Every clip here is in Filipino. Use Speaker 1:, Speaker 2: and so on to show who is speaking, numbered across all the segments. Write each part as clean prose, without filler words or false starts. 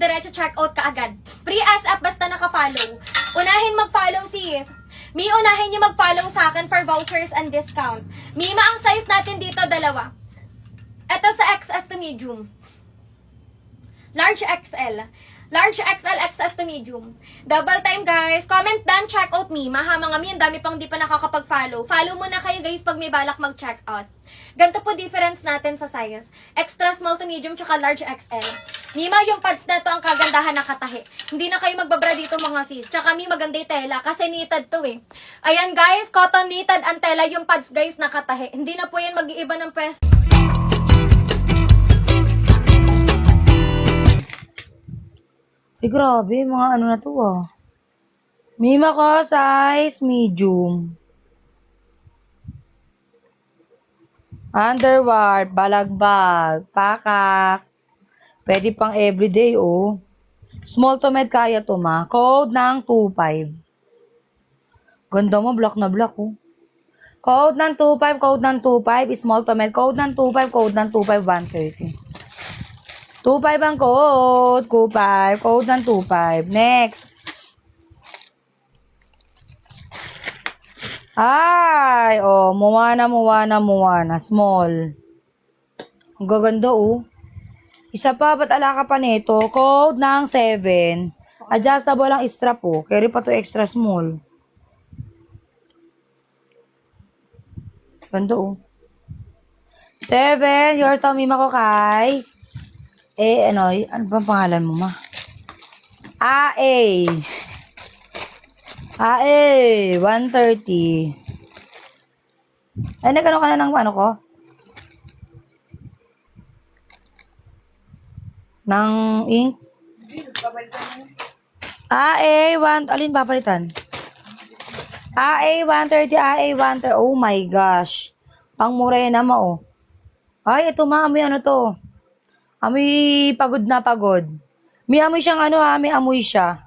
Speaker 1: diretso checkout ka agad. Free SF basta naka-follow. Unahin mag-follow sis. Mi, unahin nyo mag-follow sa akin for vouchers and discount. Mima, ang size natin dito, dalawa. Ito sa XS to medium. Large XL. Large XL, XS to medium. Double time, guys. Comment down, check out me. Maha, mga mi, ang dami pang di pa nakakapag-follow. Follow muna kayo, guys, pag may balak mag-check out. Ganito po difference natin sa size. Extra small to medium, tsaka large XL. Mima, yung pads na to ang kagandahan na katahi. Hindi na kayo magbabra dito, mga sis. Tsaka mi, maganda yung tela, kasi knitted to eh. Ayan, guys, cotton knitted ang tela yung pads, guys, na katahi. Hindi na po yan mag-iiba ng pwesto.
Speaker 2: Ay, grabe. Mga ano na to ah. Mima ko, size medium. Underwear, balagbag, pakak. Pwede pang everyday, oh. Small to med kaya to, ma. Code ng 2.5. Ganda mo, black na black, oh. Code ng 2.5, code ng 2.5. Small to med, code ng 2.5, code ng 2.5, 130. 2.5 ang code. 2.5. Code ng 2.5. Next. Ay, oh, Moana. Small. Ang gaganda, oh. Isa pa, ba't ala ka pa nito? Code ng 7. Adjustable ang strap, oh. Carry pa to extra small. Ganda, oh. 7. Your tummy ko kay. Ano bang pangalan mo, ma? AE 130. Ay, nagano ka na ng ano ko? Ng ink? Alin papalitan? AE 130. Oh my gosh. Pang morena mo, oh. Ay, ito ma, may ano to. Amoy pagod na pagod. May amoy siyang ano ha, may amoy siya.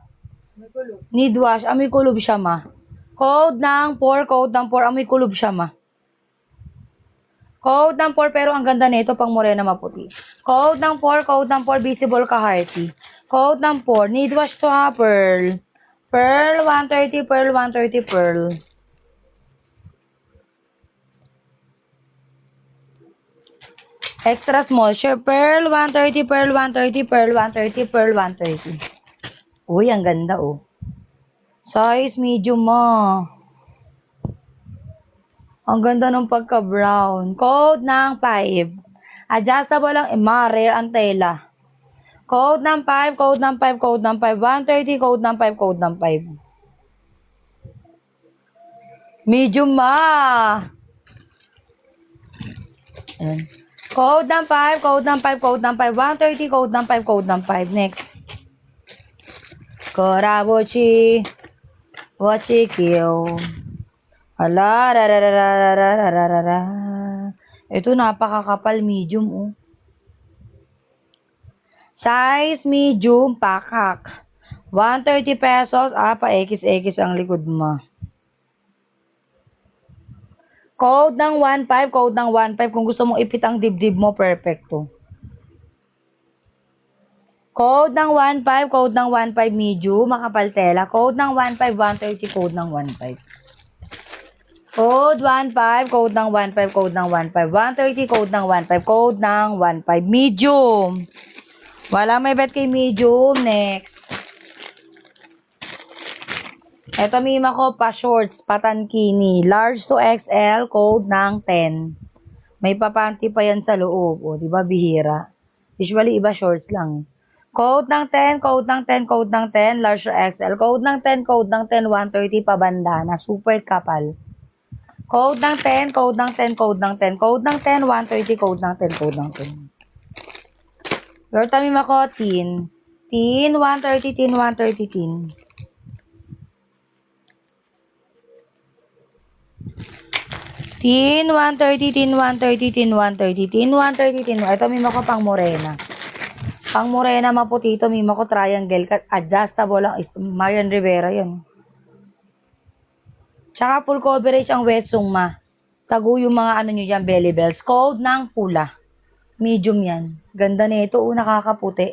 Speaker 2: Need wash, amoy kulob siya ma. Code ng 4, amoy kulob siya ma. Code ng 4, pero ang ganda nito pang morena maputi. Code ng 4, visible ka hearty. Code ng 4, need wash to ha, pearl. Pearl 130, pearl. Extra small share, pearl 130. Uy, ang ganda, oh. Size medium, ma. Ang ganda ng pagka-brown. Code ng 5. Adjustable lang, rare ang tela. Code ng 5, 130, code ng 5. Medium, ma. Ayan. Code ng 5, 130, code ng 5. Next. Korabochi. Wachikyo. Ala, rararararararara. Ito, napakakapal, medium, oh. Size medium, pakak. 130 pesos. Pa-X ang likod mo. Code ng 1.5, Kung gusto mong ipit ang dibdib mo, perfecto. Code ng 1.5, medium, makapal tela. Code ng 1.5, 130, code ng 1.5. Code 1.5, code ng 1.5, 130, code ng 1.5, code ng 1.5, medium. Wala may bet kay medium. Next. Ito, mima ko, pa-shorts, patankini. Large to XL, code ng 10. May papanty pa yan sa loob. O, diba, bihira. Usually, iba shorts lang. Code ng 10, large to XL. Code ng 10, 130 pabanda na super kapal. Code ng 10, code ng 10, 130, code ng 10. Your mima ko, tin. Tin, 130. Tin 130. Ito, mima ko pang morena. Pang morena maputi ito, mima ko triangle. Adjustable lang. Marian Rivera yan. Tsaka full coverage ang wetsong, ma. Tago yung mga ano nyo dyan, belly bells. Code ng pula. Medium yan. Ganda nito, nakakaputi.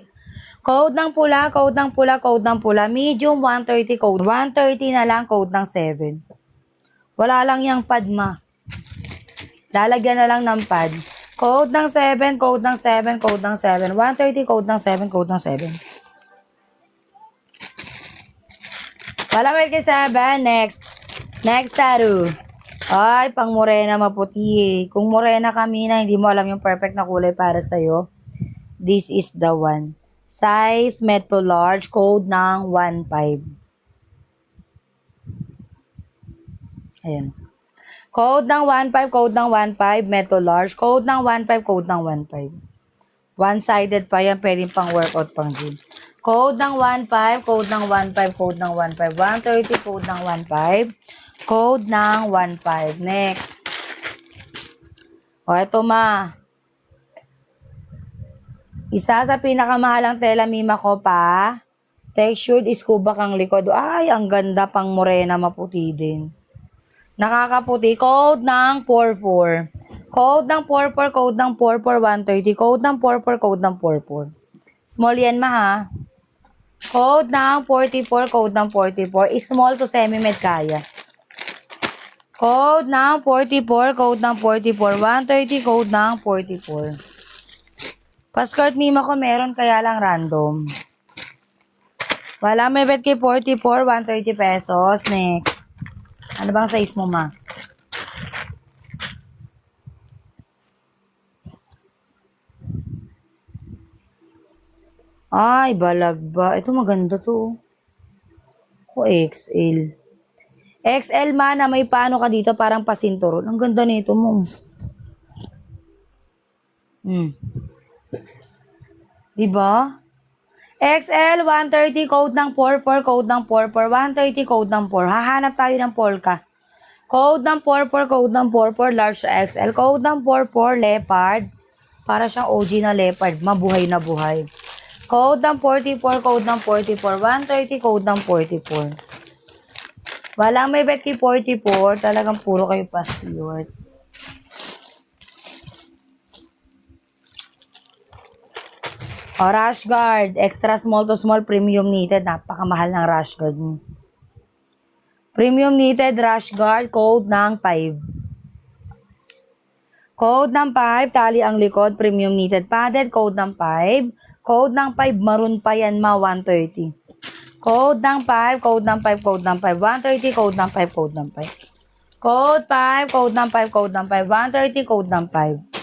Speaker 2: Code ng pula, code ng pula, code ng pula. Medium 130 code. 130 na lang code ng 7. Wala lang yung pad ma. Lalagyan na lang ng pad. Code ng 7, code ng 7, code ng 7. 130 code ng 7, code ng 7. Wala may kay 7. Next. Next tattoo. Ay, pang morena maputi eh. Kung morena kami na hindi mo alam yung perfect na kulay para sa'yo, this is the one. Size, med to large, code ng 1.5. Ayan. Code ng 1.5, code ng 1.5, med to large, code ng 1.5, code ng 1.5. One-sided pa yan, pwedeng pang workout, pang gym. Code ng 1.5, code ng 1.5, code ng 1.5. 130, code ng 1.5. Code ng 1.5. Next. O, eto ma. Isa sa pinakamahalang tela mima ko pa. Textured scuba kang likod. Ay, ang ganda pang morena maputi din. Nakakaputi. Code ng 44. Code ng 44, code ng 44, 130. Code ng 44, code ng 44. Small yan ma ha. Code ng 44, code ng 44. Small to semi-med kaya. Code ng 44, code ng 44. 130, code ng 44. Paskirt mima ko meron kaya lang random. Wala may bet kay 44, 130 pesos. Next. Ano bang size mo ma? Ay, balag ba? Ito maganda to. Ko XL. XL man na may paano ka dito parang pasinturon. Ang ganda nito mo. Diba? XL 130 code ng 44, code ng 44, 130 code ng 4. Hahanap tayo ng polka. Code ng 44, code ng 44, large to XL. Code ng 44, leopard. Para siyang OG na leopard. Mabuhay na buhay. Code ng 44, code ng 44, 130 code ng 44. Walang may bet kay 44. Talagang puro kayo pa-steward. O, rash guard. Extra small to small premium knitted. Napakamahal ng rash guard mo. Premium knitted rash guard. Code ng 5. Code ng 5. Tali ang likod. Premium knitted padded. Code ng 5. Code ng 5. Maroon pa yan ma. 130. Code ng 5, code ng 5, code ng 5, 130, code ng 5, code ng 5. Code 5, code ng 5, code ng 5, 130, code ng 5.